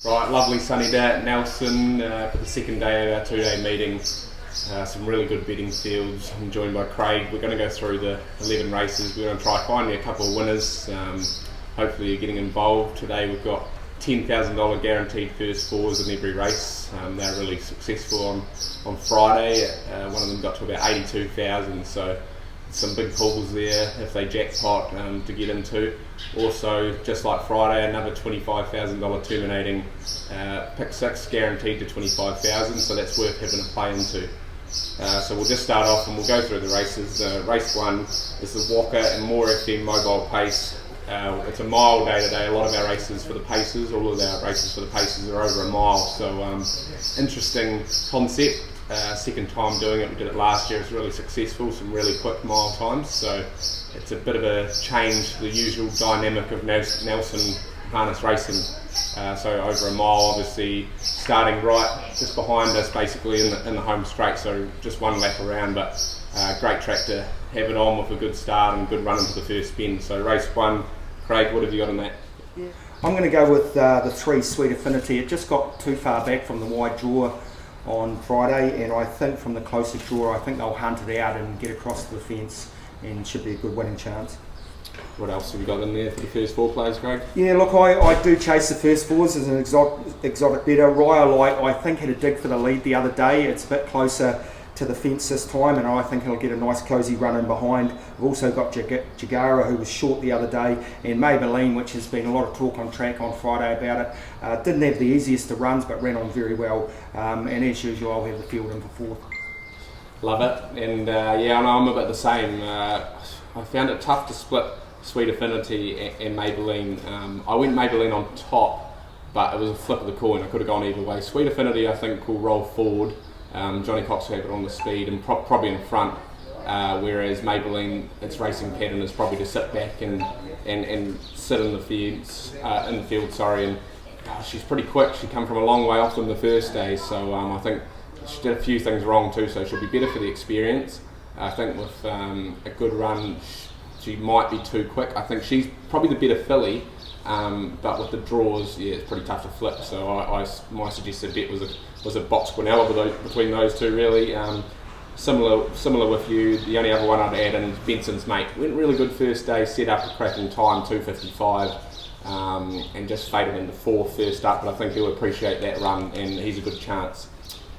Right, lovely sunny day at Nelson for the second day of our two-day meeting. Some really good betting fields. I'm joined by Craig. We're going to go through the 11 races. We're going to try find a couple of winners. Hopefully you're getting involved. Today we've got $10,000 guaranteed first fours in every race. They're really successful on Friday. One of them got to about 82,000, so some big pools there if they jackpot to get into. Also, just like Friday, another $25,000 terminating pick six guaranteed to 25,000, so that's worth having a play into. So we'll just start off and we'll go through the races. Race one is the Walker and More FM Mobile Pace. It's a mile day today. A lot of our races for the paces, all of our races for the paces are over a mile, so interesting concept. Second time doing it. We did it last year. It's really successful, some really quick mile times, so it's a bit of a change to the usual dynamic of Nelson harness racing. So over a mile, obviously starting right just behind us basically in the home straight, so just one lap around, but great track to have it on with a good start and good run into the first bend. So race one, Craig, what have you got on that? I'm going to go with the 3 Sweet Affinity. It just got too far back from the wide draw on Friday, and I think from the closer draw, I think they'll hunt it out and get across the fence and should be a good winning chance. What else have you got in there for the first four plays, Craig? Yeah, look, I do chase the first fours as an exotic better. Raya Light, I think, had a dig for the lead the other day. It's a bit closer to the fence this time, and I think he'll get a nice cosy run in behind. We've also got Jagara, who was short the other day, and Maybelline, which has been a lot of talk on track on Friday about it. Didn't have the easiest of runs, but ran on very well. And as usual, I'll have the field in for fourth. Love it, and yeah, I know I'm a bit the same. I found it tough to split Sweet Affinity and Maybelline. I went Maybelline on top, but it was a flip of the coin. I could have gone either way. Sweet Affinity, I think, will roll forward. Johnny Cox will have it on the speed and probably in front, whereas Maybelline, its racing pattern is probably to sit back and sit in the field. And she's pretty quick. She come from a long way off them the first day, so I think she did a few things wrong too, so she'll be better for the experience. I think with a good run, she might be too quick. I think she's probably the better filly, but with the draws, yeah, it's pretty tough to flip. So my suggested bet was a box Quinella between those two, really. Similar with you. The only other one I'd add in is Benson's Mate. Went really good first day, set up a cracking time, 2:55, and just faded into fourth first up, but I think he'll appreciate that run and he's a good chance.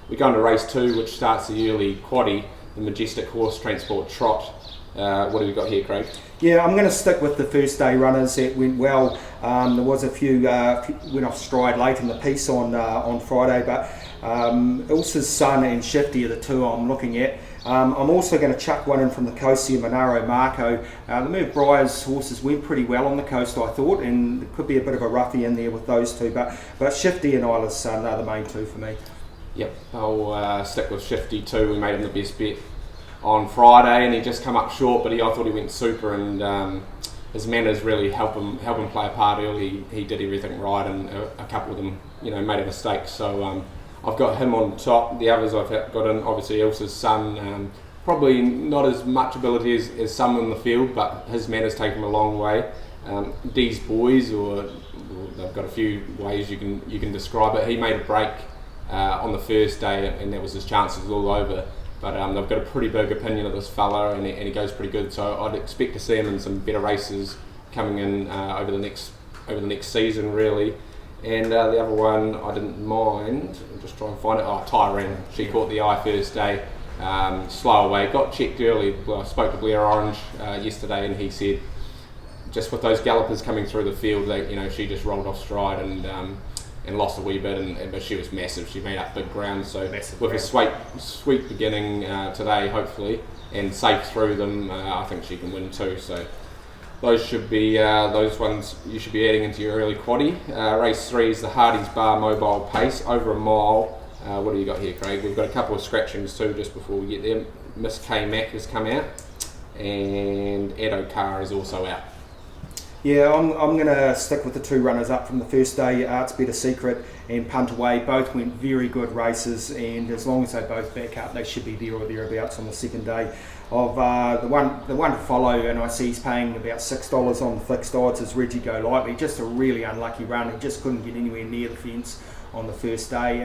We go into race two, which starts the early quaddie, the Majestic Horse Transport Trot. What have we got here, Craig? Yeah, I'm going to stick with the first day runners. It went well. There was a few went off stride late in the piece on Friday, but Ilsa's Sun and Shifty are the two I'm looking at. I'm also going to chuck one in from the coast here, Monaro Marco. The Merv Briar's horses went pretty well on the coast, I thought, and there could be a bit of a roughie in there with those two, but Shifty and Isla's Sun are the main two for me. Yep, I'll stick with Shifty too. We made him the best bet on Friday, and he just come up short, but I thought he went super, and his manners really help him play a part early. He did everything right, and a couple of them, made a mistake. So I've got him on top. The others I've got in, obviously Ilsa's Son, probably not as much ability as some in the field, but his manners take him a long way. D's Boys, or they've got a few ways you can describe it. He made a break on the first day, and that was his chances all over. But they've got a pretty big opinion of this fella, and he goes pretty good. So I'd expect to see him in some better races coming in over the next season, really. And the other one I didn't mind. I'll just try and find it. Oh, Tyrene. She caught the eye first day. Slow away. Got checked early. Well, I spoke to Blair Orange yesterday, and he said just with those gallopers coming through the field, she just rolled off stride and lost a wee bit, but she was massive. She made up big ground, so with a sweet beginning today, hopefully, and safe through them, I think she can win too. So those should be those ones you should be adding into your early quaddie. Race 3 is the Hardy's Bar Mobile Pace, over a mile. What do you got here, Craig? We've got a couple of scratchings too, just before we get there. Miss K Mac has come out, and Ed O'Carr is also out. Yeah, I'm going to stick with the two runners up from the first day, Arts Better Secret and Punt Away. Both went very good races, and as long as they both back up, they should be there or thereabouts on the second day. Of the one to follow, and I see he's paying about $6 on the fixed odds, is Reggie Go Lightly. Just a really unlucky run. He just couldn't get anywhere near the fence on the first day,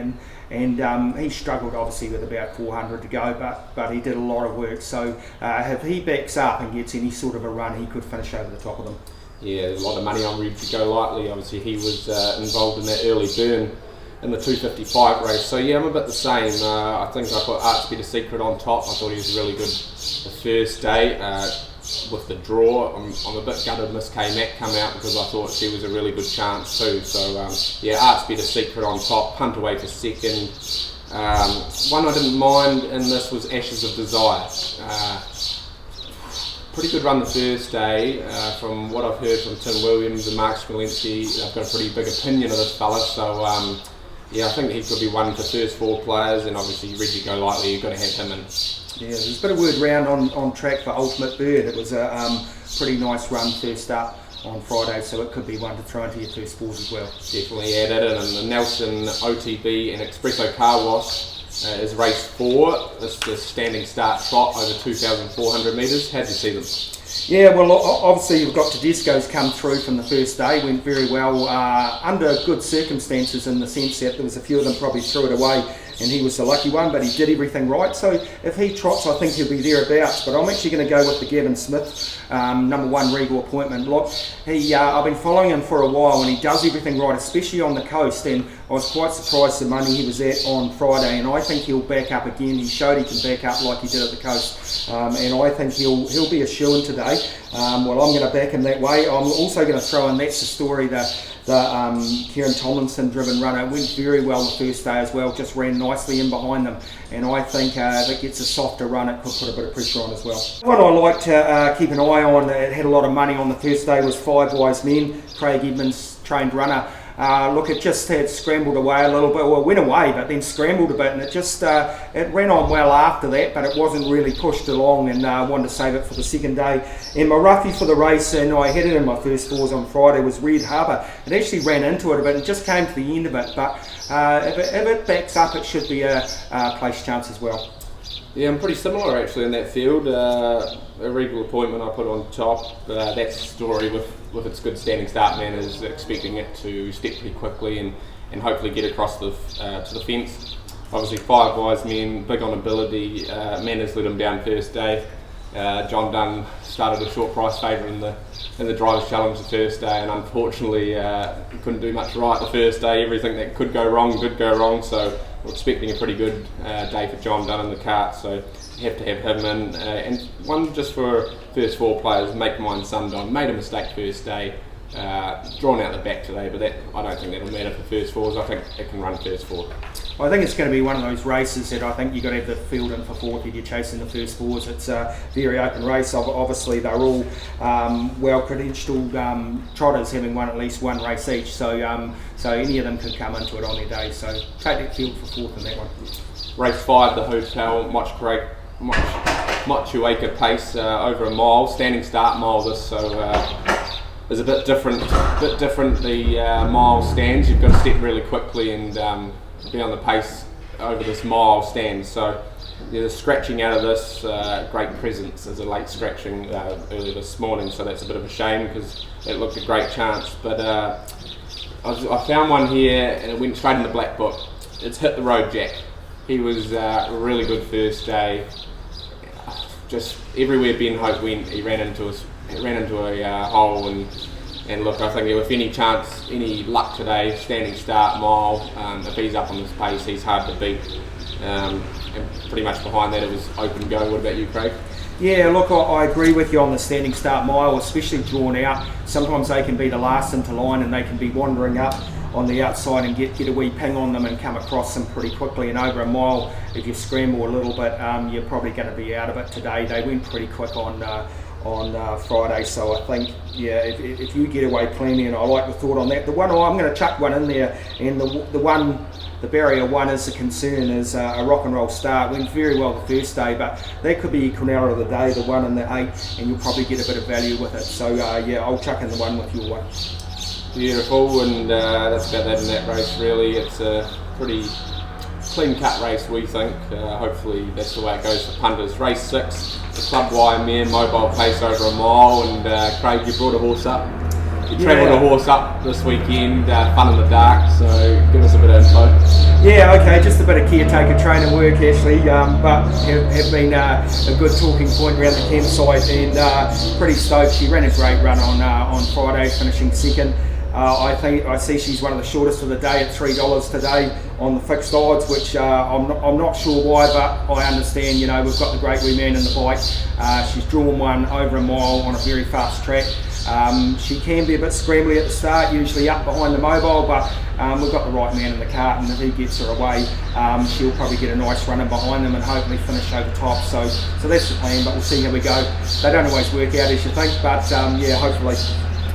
and he struggled obviously with about 400 to go, but he did a lot of work. So if he backs up and gets any sort of a run, he could finish over the top of them. Yeah, there's a lot of money on Reggie Go Lightly. Obviously, he was involved in that early burn in the 255 race. So yeah, I'm a bit the same. I think I put Arts Better Secret on top. I thought he was really good the first day with the draw. I'm a bit gutted Miss K Mac come out because I thought she was a really good chance too. So yeah, Arts Better Secret on top, Punt Away for second. One I didn't mind in this was Ashes of Desire. Pretty good run the first day. From what I've heard from Tim Williams and Mark Smolenski, they've got a pretty big opinion of this fella. So yeah, I think he could be one for first four players, and obviously Reggie Go Lightly, you've got to have him in. Yeah, there's a bit of word round on track for Ultimate Bird. It was a pretty nice run first up on Friday, so it could be one to throw into your first fours as well. Definitely add it in. And the Nelson OTB and Expresso Car Wash is race 4. This is the standing start trot over 2,400 metres. How did you see them? Yeah, well, obviously you've got Tedesco's come through from the first day, went very well under good circumstances, in the sense that there was a few of them probably threw it away and he was the lucky one, but he did everything right. So if he trots, I think he'll be thereabouts. But I'm actually going to go with the Gavin Smith number 1 Regal Appointment. Look, I've been following him for a while, and he does everything right, especially on the coast, and I was quite surprised the money he was at on Friday, and I think he'll back up again. He showed he can back up like he did at the coast, and I think he'll be a shoo-in today. Well, I'm going to back him that way. I'm also going to throw in, that's the story, the Kieran Tomlinson driven runner went very well the first day as well, just ran nicely in behind them, and I think if it gets a softer run, it could put a bit of pressure on as well. One I like to keep an eye on that had a lot of money on the first day was Five Wise Men, Craig Edmonds trained runner. Look, it just had scrambled away a little bit, well, it went away, but then scrambled a bit, and it just it ran on well after that, but it wasn't really pushed along, and I wanted to save it for the second day. And my roughie for the race, and I had it in my first fours on Friday, was Red Harbour. It actually ran into it a bit and just came to the end of it, but if it backs up, it should be a place chance as well. Yeah, I'm pretty similar actually in that field. A Regal Appointment I put on top. That's the story with its good standing start manners, expecting it to step pretty quickly and hopefully get across to the fence. Obviously Five Wise Men, big on ability. Manners let him down first day. John Dunn started a short price favourite in the Drivers' Challenge the first day, and unfortunately he couldn't do much right the first day. Everything that could go wrong did go wrong, so we're expecting a pretty good day for John Dunn in the cart, so you have to have him in. And one just for first four players, Make Mine Sundown, made a mistake first day, drawn out the back today, but I don't think that'll matter for first fours. I think it can run first four. I think it's going to be one of those races that I think you've got to have the field in for fourth if you're chasing the first fours. It's a very open race. Obviously, they're all well-credentialed trotters, having won at least one race each. So any of them can come into it on their day. So take that field for fourth in that one. Race 5, the Hotel Motueka pace over a mile, standing start mile. This is a bit different. The mile stands. You've got to step really quickly and be on the pace over this mile stand. So there's scratching out of this. Great Presence. There's a late scratching early this morning, so that's a bit of a shame because it looked a great chance. But I found one here and it went straight in the black book. It's Hit the Road Jack. He was a really good first day. Just everywhere Ben Hope went, he ran into a hole and look, I think if any luck today, standing start mile, if he's up on this pace, he's hard to beat. And pretty much behind that, it was open go. What about you, Craig? Yeah, look, I agree with you on the standing start mile, especially drawn out. Sometimes they can be the last into line and they can be wandering up on the outside and get a wee ping on them and come across them pretty quickly. And over a mile, if you scramble a little bit, you're probably going to be out of it today. They went pretty quick on Friday. So I think, yeah, if you get away plenty, and I like the thought on that. The one I'm going to chuck one in there, and the barrier one is a concern, is a Rock and Roll Start. Went very well the first day, but that could be your Quinella of the day, the 1 and the 8, and you'll probably get a bit of value with it. So yeah, I'll chuck in the 1 with your 1. Beautiful, and that's about that in that race really. It's a pretty clean-cut race, we think. Hopefully that's the way it goes for punters. Race 6, the Club Wire Mare Mobile Pace over a mile, and Craig, you brought a horse up. You travelled a horse up this weekend, Fun in the Dark, so give us a bit of info. Yeah, okay, just a bit of caretaker training work actually, but have been a good talking point around the campsite, and pretty stoked. She ran a great run on Friday, finishing second. I see she's one of the shortest of the day at $3 today on the fixed odds, which I'm not sure why, but I understand. You know, we've got the Great Wee Man in the bike. She's drawn one over a mile on a very fast track. She can be a bit scrambly at the start, usually up behind the mobile, but we've got the right man in the cart, and if he gets her away, she'll probably get a nice run in behind them and hopefully finish over top. So that's the plan, but we'll see how we go. They don't always work out as you think, but yeah, hopefully.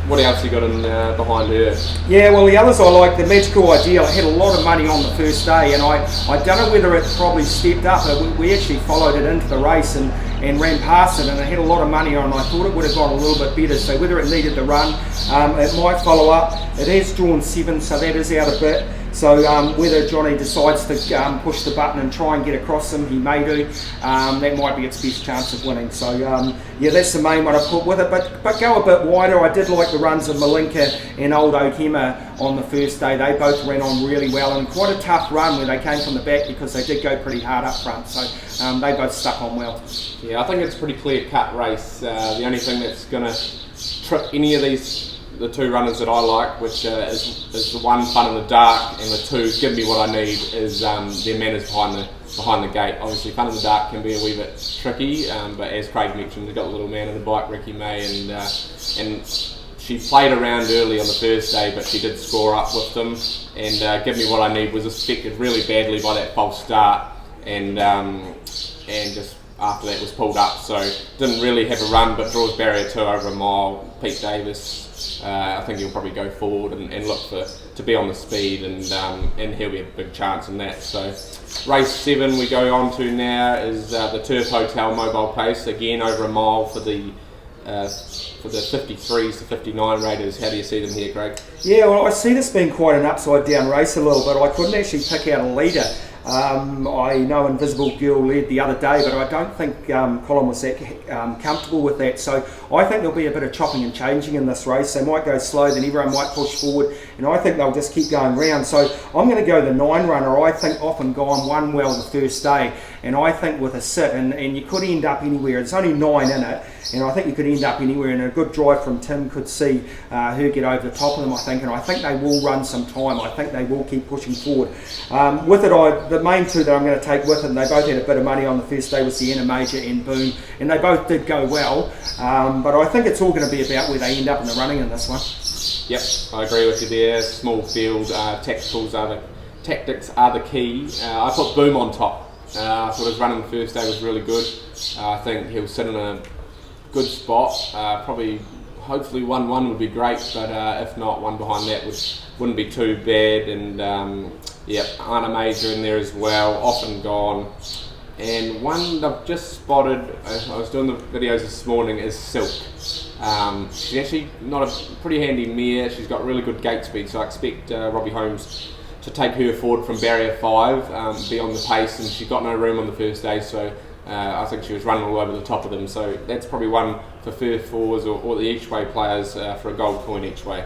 What else you got in behind her? Yeah, well, the others I like. The Magical Ideal, I had a lot of money on the first day, and I don't know whether it probably stepped up. We actually followed it into the race and ran past it, and I had a lot of money on. I thought it would have gone a little bit better, so whether it needed the run, it might follow up. It has drawn 7, so that is out a bit. So whether Johnny decides to push the button and try and get across him, he may do. That might be its best chance of winning. So yeah, that's the main one I put with it. But go a bit wider. I did like the runs of Malinka and Old Okema on the first day. They both ran on really well, and quite a tough run where they came from the back because they did go pretty hard up front. So they both stuck on well. Yeah, I think it's a pretty clear-cut race. The only thing that's going to trip any of the 2 runners that I like, which is the 1 Fun in the Dark, and the 2 Give Me What I Need, is their manners behind the gate. Obviously Fun in the Dark can be a wee bit tricky, but as Craig mentioned, they've got the little man in the bike, Ricky May, and she played around early on the first day, but she did score up with them, and Give Me What I Need was affected really badly by that false start, and just after that was pulled up, so didn't really have a run, but draws barrier 2 over a mile. Pete Davis, I think he'll probably go forward and look to be on the speed, and he'll be a big chance in that. So race 7 we go on to now is the Turf Hotel Mobile Pace, again over a mile for the 53s to 59 raters. How do you see them here, Craig? Yeah, well, I see this being quite an upside down race a little bit. I couldn't actually pick out a leader. I know Invisible Girl led the other day, but I don't think Colin was that comfortable with that. So I think there'll be a bit of chopping and changing in this race. They might go slow, then everyone might push forward, and I think they'll just keep going round. So I'm going to go the 9 runner. I think Often Gone won well the first day, and I think with a sit, and you could end up anywhere. There's only 9 in it, and I think you could end up anywhere, and a good drive from Tim could see her get over the top of them, I think, and I think they will run some time. I think they will keep pushing forward. With it, the main 2 that I'm going to take with it, and they both had a bit of money on the first day, was the Inner Major and Boom, and they both did go well, but I think it's all going to be about where they end up in the running in this one. Yep, I agree with you there. Small field, tactics are the key. I put Boom on top. I thought his run in the first day was really good. I think he'll sit in a good spot. Hopefully 1-1 would be great, but if not, 1 behind that wouldn't be too bad. And yeah, Anna Major in there as well, Often Gone. And one I've just spotted, I was doing the videos this morning, is Silk. She's actually not a pretty handy mare. She's got really good gate speed, so I expect Robbie Holmes to take her forward from barrier 5, be on the pace, and she got no room on the first day, so I think she was running all over the top of them. So that's probably one for Firth Fours or the each way players for a gold coin each way.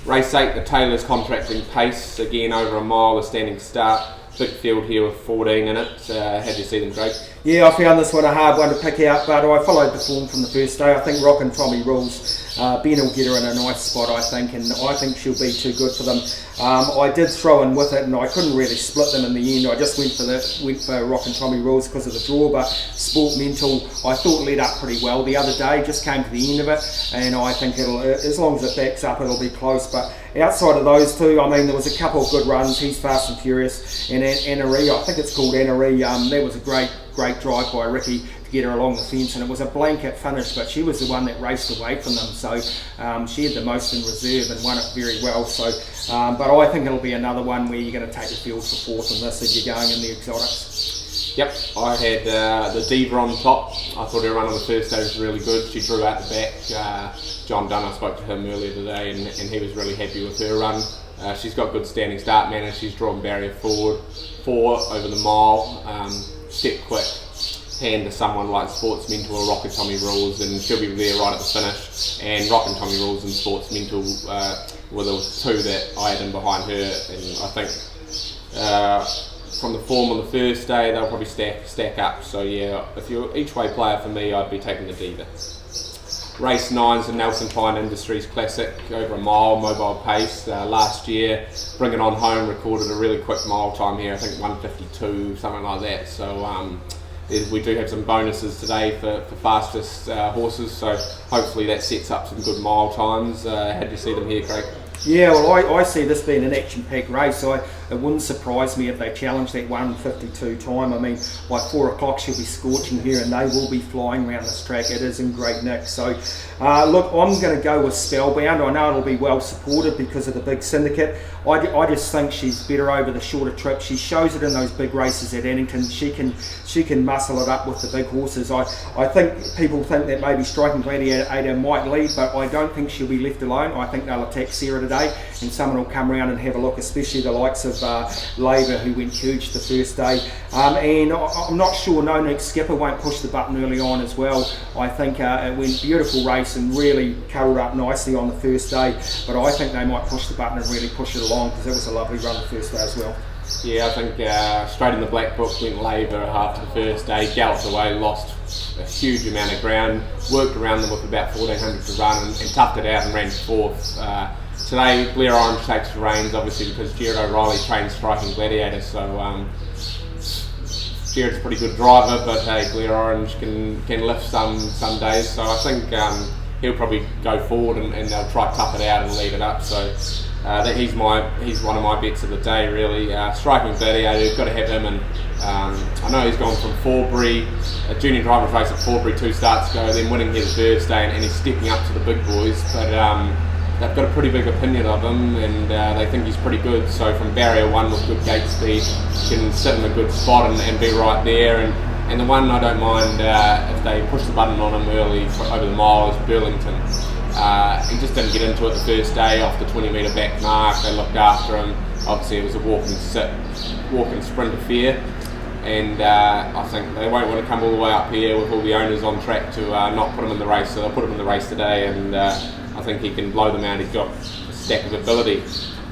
Race 8, the Taylor's Contracting Pace, again over a mile, a standing start. Big field here with 14 in it. How do you see them, Craig? Yeah, I found this one a hard one to pick out, but I followed the form from the first day. I think Rock and Tommy rules. Ben will get her in a nice spot, I think, and I think she'll be too good for them. I did throw in with it, and I couldn't really split them in the end. I just went for Rock and Tommy rules because of the draw, but Sport Mental I thought led up pretty well the other day. Just came to the end of it, and I think it'll, as long as it backs up, it'll be close. But outside of those 2, I mean, there was a couple of good runs. He's Fast and Furious, and Anaree, I think it's called Anaree. That was a great drive by Ricky to to get her along the fence, and it was a blanket finish, but she was the one that raced away from them, so she had the most in reserve and won it very well. So, but I think it'll be another one where you're going to take the field for fourth in this if you're going in the exotics. Yep, I had the Diva on top. I thought her run on the first day was really good. She drew out the back. John Dunn, I spoke to him earlier today, and he was really happy with her run. She's got good standing start manners. She's drawn barrier forward, 4 over the mile, step quick, hand to someone like Sports Mental or Rock and Tommy Rules, and she'll be there right at the finish. And Rock and Tommy Rules and Sports Mental were the 2 that I had in behind her, and I think from the form on the first day they'll probably stack up. So yeah, if you're each way player for me, I'd be taking the Diva. Race 9's the Nelson Pine Industries Classic, over a mile, mobile pace. Last year, Bring It On Home recorded a really quick mile time here, I think 1:52, something like that. So we do have some bonuses today for fastest horses, so hopefully that sets up some good mile times. How do you see them here, Craig? Yeah, well, I see this being an action-packed race. It wouldn't surprise me if they challenge that 1:52 time. I mean, by 4 o'clock she'll be scorching here, and they will be flying around this track. It is in great nick. So, look, I'm going to go with Spellbound. I know it'll be well supported because of the big syndicate. I just think she's better over the shorter trip. She shows it in those big races at Annington. She can muscle it up with the big horses. I think people think that maybe Striking Gladiator might lead, but I don't think she'll be left alone. I think they'll attack Sarah today, and someone will come around and have a look, especially the likes of Labour, who went huge the first day. And I'm not sure No Nick Skipper won't push the button early on as well. I think it went beautiful race and really curled up nicely on the first day, but I think they might push the button and really push it along, because it was a lovely run the first day as well. Yeah, I think straight in the black book went Labour after the first day, galloped away, lost a huge amount of ground, worked around them with about 1400 to run, and toughed it out and ran 4th. Today, Blair Orange takes the reins, obviously, because Jared O'Reilly trains Striking Gladiator, so Jared's a pretty good driver, but hey, Blair Orange can lift some days, so I think he'll probably go forward and they'll try to tough it out and lead it up. So he's one of my bets of the day, really. Striking Gladiator, you've got to have him, and I know he's gone from Forbury, a junior driver's race at Forbury 2 starts ago, then winning here the first day, and he's stepping up to the big boys, but they've got a pretty big opinion of him, and they think he's pretty good. So from barrier 1 with good gate speed, can sit in a good spot and be right there. And the one I don't mind if they push the button on him early over the mile is Burlington. He just didn't get into it the first day off the 20 metre back mark. They looked after him. Obviously it was a walk and sprint affair, and I think they won't want to come all the way up here with all the owners on track to not put him in the race. So they'll put him in the race today, and I think he can blow them out. He's got a stack of ability.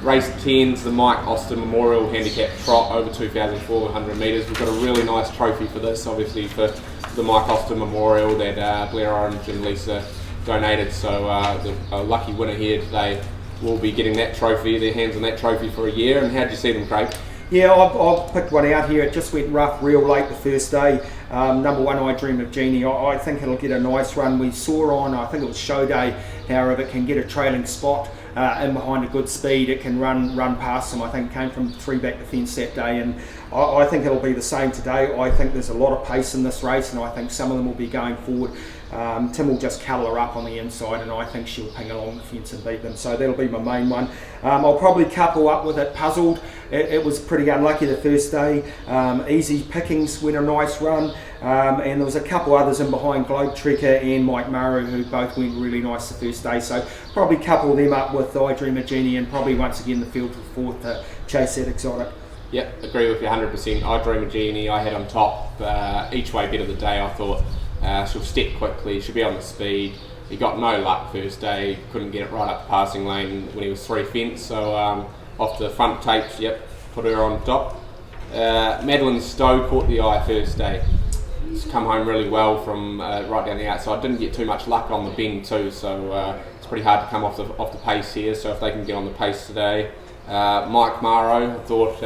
Race 10's the Mike Austin Memorial Handicap Trot over 2,400 metres. We've got a really nice trophy for this, obviously, for the Mike Austin Memorial that Blair Orange and Lisa donated. So the lucky winner here today will be getting that trophy, their hands on that trophy for a year. And how did you see them, Craig? Yeah, I've picked one out here. It just went rough real late the first day. Number 1, I Dream of Jeannie. I think it'll get a nice run. We saw on, I think it was show day, however, it can get a trailing spot in behind a good speed. It can run past them. I think it came from 3 back the fence that day, and I think it'll be the same today. I think there's a lot of pace in this race, and I think some of them will be going forward. Tim will just cuddle her up on the inside, and I think she'll ping along the fence and beat them. So that'll be my main one. I'll probably couple up with it, Puzzled. It was pretty unlucky the first day. Easy Pickings went a nice run, and there was a couple others in behind, Globe Trekker and Mike Maru, who both went really nice the first day. So probably couple them up with I Dream of Jeannie, and probably once again the field for 4th to chase that exotic. Yep, agree with you 100%. I Dream of Jeannie, I had on top. Each way bet of the day, I thought. She'll step quickly, she'll be on the speed. He got no luck first day, couldn't get it right up the passing lane when he was 3 fence, so off the front tapes, yep, put her on top. Madeline Stowe caught the eye first day. She's come home really well from right down the outside, didn't get too much luck on the bend too, so it's pretty hard to come off the pace here, so if they can get on the pace today. Mike Maro, I thought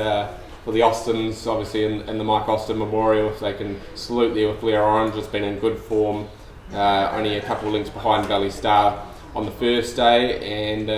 for the Austins, obviously in the Mike Austin Memorial, if they can salute there with Blair Orange, it's been in good form. Only a couple of links behind Valley Star on the first day, and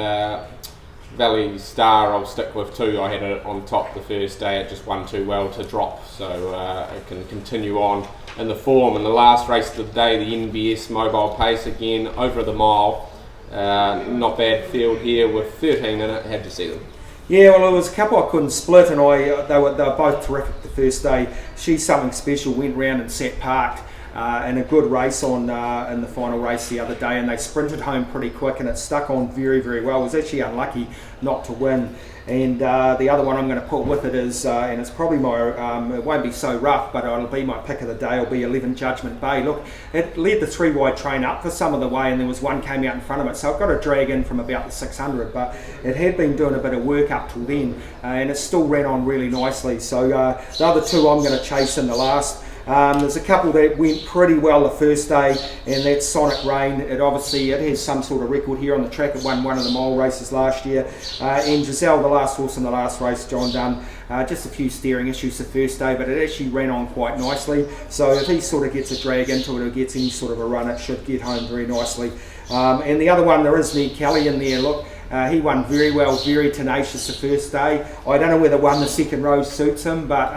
Valley Star I'll stick with too. I had it on top the first day, it just won too well to drop, so it can continue on in the form. And the last race of the day, the NBS Mobile Pace, again over the mile. Not bad field here with 13 in it, had to see them. Yeah, well, there was a couple I couldn't split, and they were both terrific the first day. She's Something Special went round and sat parked in a good race in the final race the other day, and they sprinted home pretty quick, and it stuck on very, very well. It was actually unlucky not to win. And the other one I'm going to put with it is, and it's probably my, it won't be so rough, but it'll be my pick of the day. It'll be 11 Judgment Bay. Look, it led the 3 wide train up for some of the way, and there was one came out in front of it, so it got a drag in from about the 600, but it had been doing a bit of work up till then, and it still ran on really nicely. So the other 2 I'm going to chase in the last. There's a couple that went pretty well the first day, and that's Sonic Rain. It has some sort of record here on the track. It won one of the mile races last year. And Giselle, the last horse in the last race, John Dunn, just a few steering issues the first day, but it actually ran on quite nicely. So if he sort of gets a drag into it or gets any sort of a run, it should get home very nicely. And the other one, there is Ned Kelly in there. Look, he won very well, very tenacious the first day. I don't know whether the second row suits him, but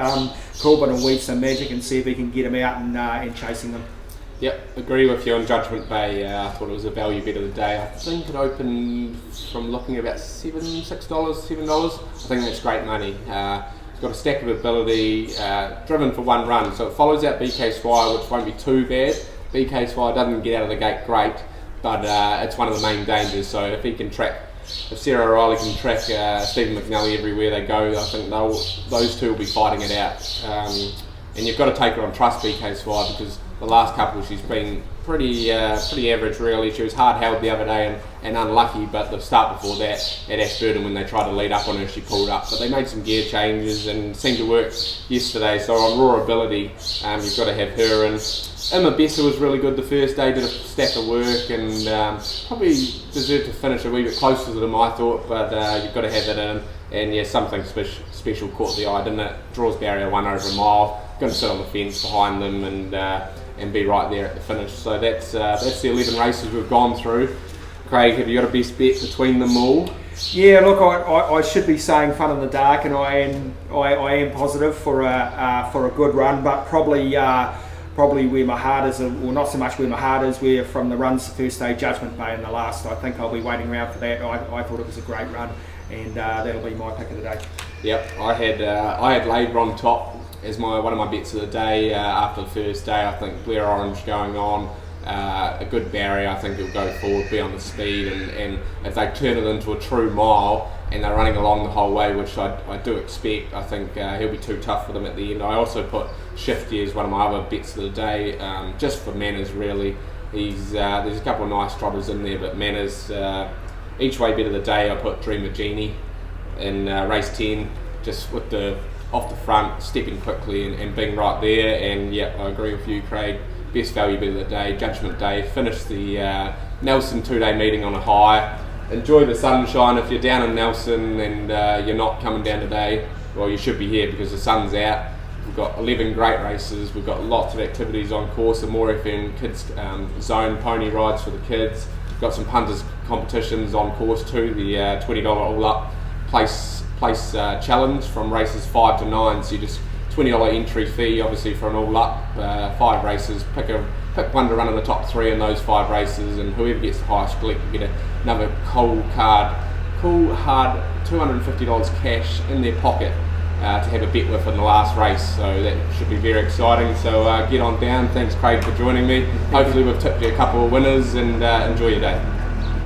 Corbin will weave some magic and see if he can get him out and chasing them. Yep, agree with you on Judgment Bay. I thought it was a value bet of the day. I think it opened from looking at about $7. I think that's great money. It's got a stack of ability, driven for one run, so it follows out BK Swire, which won't be too bad. BK Swire doesn't get out of the gate great, but it's one of the main dangers, so if he can track, if Sarah O'Reilly can track Stephen McNally everywhere they go, I think those 2 will be fighting it out. And you've got to take her on trust, BK Swire, because the last couple she's been pretty average really. She was hard held the other day and unlucky, but the start before that at Ashburton when they tried to lead up on her, she pulled up. But they made some gear changes and seemed to work yesterday. So on raw ability, you've got to have her. And Emma Besser was really good the first day, did a stack of work, and probably deserved to finish a wee bit closer to them, I thought, but you've got to have it in. And yeah, something special caught the eye, didn't it? Draws barrier 1 over a mile, going to sit on the fence behind them and be right there at the finish. So that's the 11 races we've gone through. Craig, have you got a best bet between them all? Yeah, look, I should be saying Fun in the Dark, and I am positive for a good run, but probably where my heart is, or not so much where my heart is, where from the runs the first day, Judgment Bay in the last. I think I'll be waiting around for that. I thought it was a great run, and that'll be my pick of the day. Yep, I had Labour on top as one of my bets of the day after the first day. I think Blair Orange going on, a good barrier. I think he'll go forward, be on the speed, and if they turn it into a true mile and they're running along the whole way, which I do expect, I think he'll be too tough for them at the end. I also put Shifty as one of my other bets of the day, just for Manners really. There's a couple of nice trotters in there, but Manners, each way bet of the day I put Dreamer Genie in race 10, just with the off the front, stepping quickly and being right there. And yeah, I agree with you, Craig. Best value bet of the day, Judgment Day. Finish the Nelson 2-day meeting on a high. Enjoy the sunshine. If you're down in Nelson and you're not coming down today, well, you should be here because the sun's out. We've got 11 great races. We've got lots of activities on course. The More FM Kids Zone pony rides for the kids. We've got some punters competitions on course too. The $20 all up place challenge from races 5 to 9. So you just $20 entry fee, obviously for an all up 5 races. Pick one to run in the top 3 in those 5 races, and whoever gets the highest collect will get another cool hard $250 cash in their pocket to have a bet with in the last race. So that should be very exciting. So get on down. Thanks, Craig, for joining me. Hopefully we've tipped you a couple of winners, and enjoy your day.